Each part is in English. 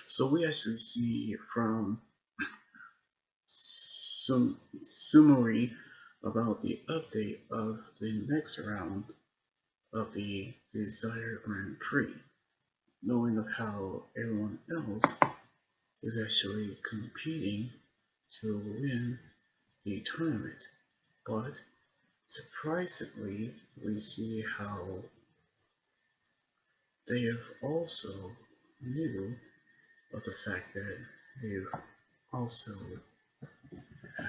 So we actually see from some summary about the update of the next round of the Desire Grand Prix, knowing of how everyone else is actually competing to win the tournament. But surprisingly, we see how they have also knew of the fact that they've also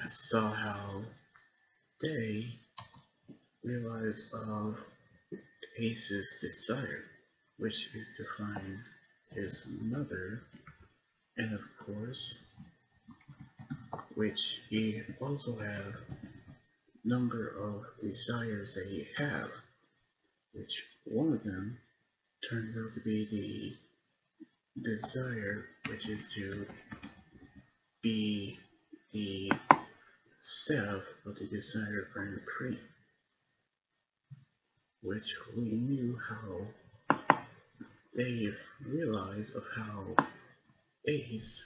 saw how they realized of Ace's desire, which is to find his mother, and of course, which he also have number of desires that he have, which one of them turns out to be the desire, which is to be the staff of the Desire Grand Prix, which we knew how they realized of how Ace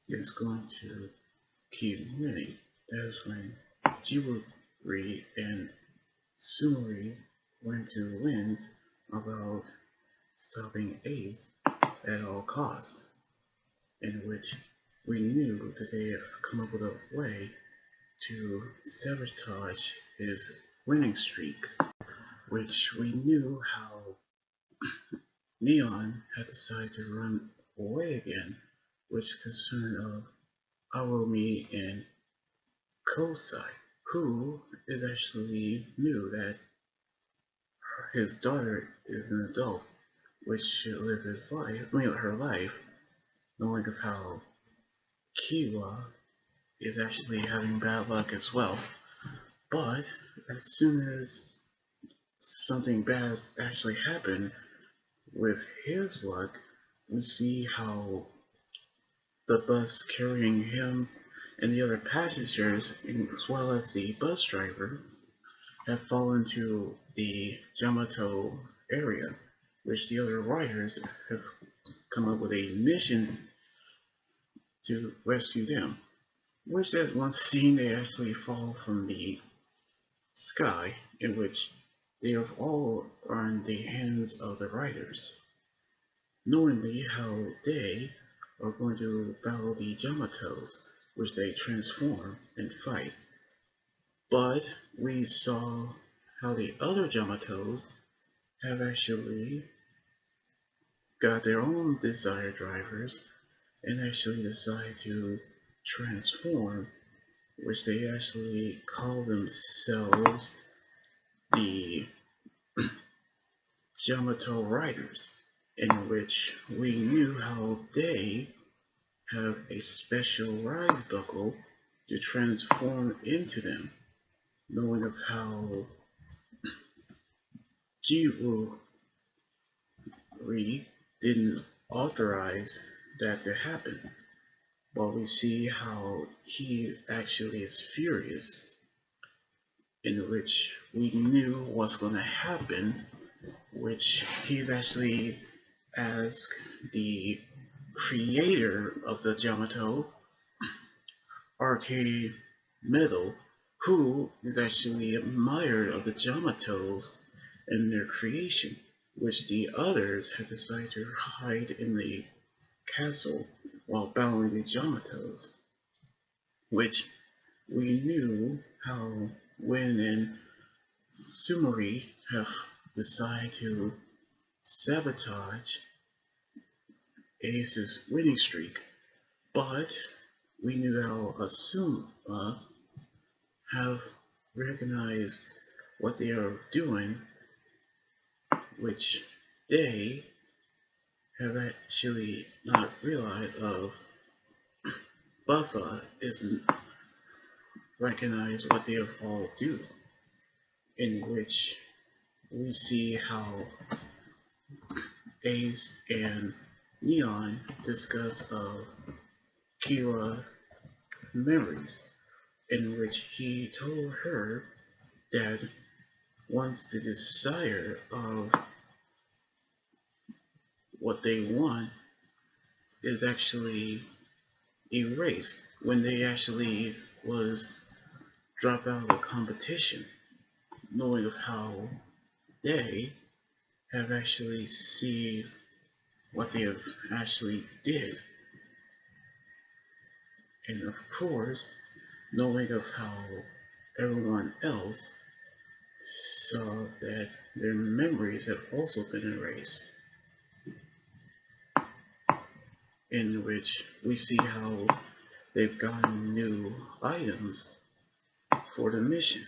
is going to keep winning. That's when Jewelry and Sumeri went to win about stopping Ace at all costs, in which we knew that they have come up with a way to sabotage his winning streak, which we knew how Neon had decided to run away again, which concerned of Aomi and Kosai, who is actually knew that his daughter is an adult, which should live his life, her life, knowing of how Kiwa is actually having bad luck as well. But as soon as something bad actually happened with his luck, we see how the bus carrying him and the other passengers, as well as the bus driver, have fallen to the Yamato area, which the other riders have come up with a mission to rescue them. Which at one scene they actually fall from the sky, in which they have all are in the hands of the riders, knowingly how they are going to battle the Yamatos, which they transform and fight. But we saw how the other Yamatos have actually got their own desire drivers and actually decide to transform, which they actually call themselves the Yamato Riders, in which we knew how they have a special rise buckle to transform into them, knowing of how Jiwoo didn't authorize that to happen, but we see how he actually is furious, in which we knew what's going to happen, which he's actually asked the creator of the Yamato, Arcade Metal, who is actually admired of the Yamatos and their creation, which the others had decided to hide in the castle while battling the Yamatos, which we knew how Win and Sumeri have decided to sabotage Ace's winning streak, but we knew how Asuma have recognized what they are doing, which they have actually not realized of. Buffa isn't recognized what they have all do, in which we see how Ace and Neon discuss of Kira memories, in which he told her that once the desire of what they want is actually erased when they actually was dropped out of the competition, knowing of how they have actually seen what they have actually did, and of course, knowing of how everyone else saw that their memories have also been erased, in which we see how they've gotten new items for the mission,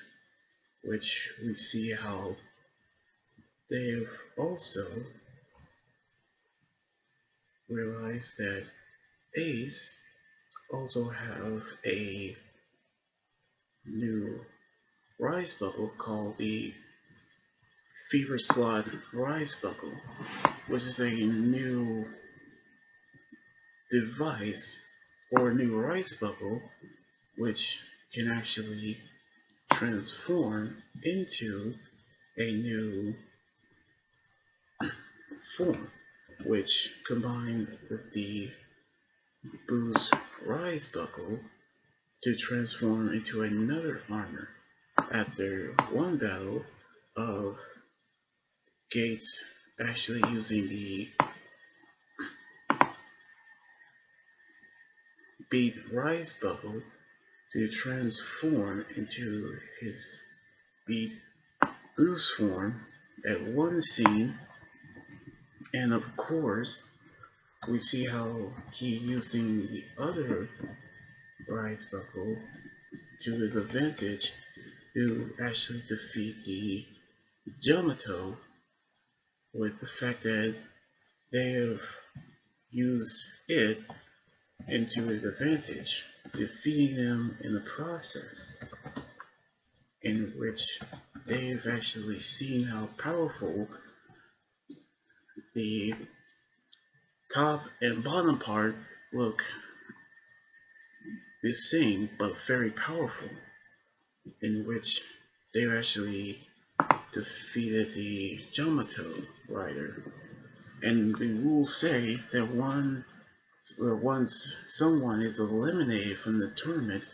which we see how they've also realized that Ace also have a new rise bubble called the Fever Slot Rise Bubble, which is a new device or new rise bubble which can actually transform into a new form, which combined with the Boo's rise bubble to transform into another armor after one battle of Gates actually using the Beat rise bubble to transform into his Beat Boost form at one scene, and of course we see how he using the other rise bubble to his advantage to actually defeat the Jyamato, with the fact that they have used it into his advantage, defeating them in the process, in which they've actually seen how powerful the top and bottom part look the same but very powerful, in which they actually defeated the Jyamato rider. And the rules say that once someone is eliminated from the tournament,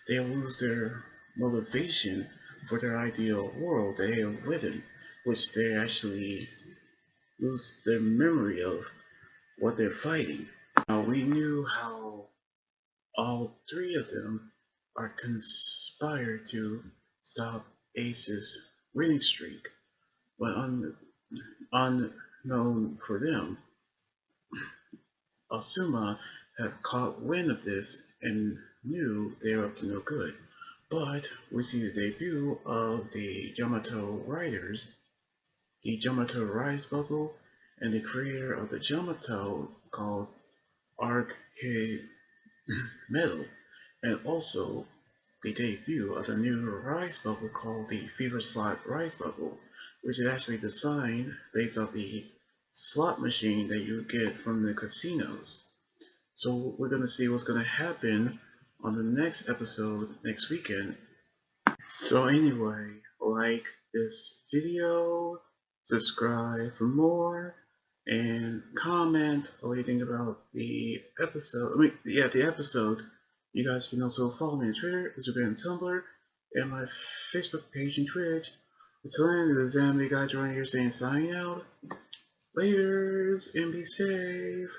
they lose their motivation for their ideal world they have written, which they actually lose their memory of what they're fighting. Now, we knew how all three of them are conspired to stop Ace's winning streak, but unknown for them, Asuma had caught wind of this and knew they were up to no good. But we see the debut of the Yamato Riders, the Yamato Rise Bubble, and the creator of the Yamato called Arcade Metal, and also the debut of the new Rise Bubble called the Fever Slot Rise Bubble, which is actually designed based off the slot machine that you get from the casinos. So we're gonna see what's gonna happen on the next episode next weekend. So anyway, like this video, subscribe for more, and comment what you think about the episode. The episode. You guys can also follow me on Twitter, Instagram, and Tumblr, and my Facebook page and Twitch. Until then, this is Zambi Guy joining here saying signing out. Laters, and be safe.